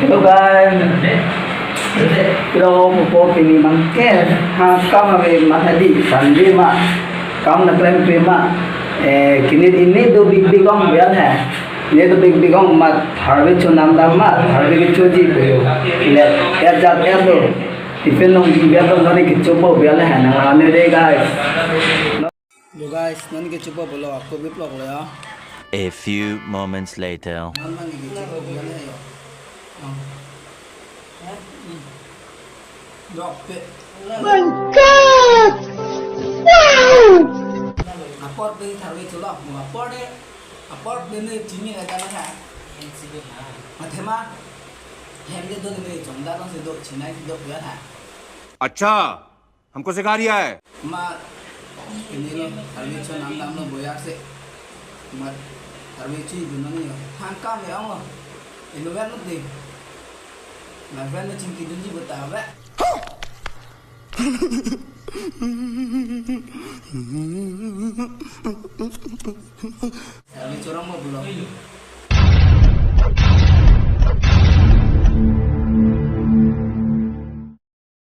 Hello guys, kita mau pilih mangke, kamu ambil matadi, sandi mak, kamu nak klaim prima, kini ini tuh big big ong biar है, ये तो big big ong mat, harus cunam mat, harus dicuci koyo, lihat jat tuh, tipe nong biar tuh nanti kecoba biar है, nang deh guys. Yo guys, nanti kecoba bolo, aku bi vlog lo ya. A few moments later. My God! Wow! Aport đi thằng đi chỗ lọ, aport bên này chính là cái này. Mà thế mà, em cái đôi này chúng ta đang sử dụng chỉ này sử dụng biết hả? अच्छा हमको सिखा रिया है Mà cái này nó thằng đi cho nam nó bồi ác sẽ, mà thằng đi chỉ nó nhiều, hàng cam vậy ông à? Nó ven nó gì? Mà ven nó chính cái gì bữa tao vậy? Thằng đi cho nó một bữa.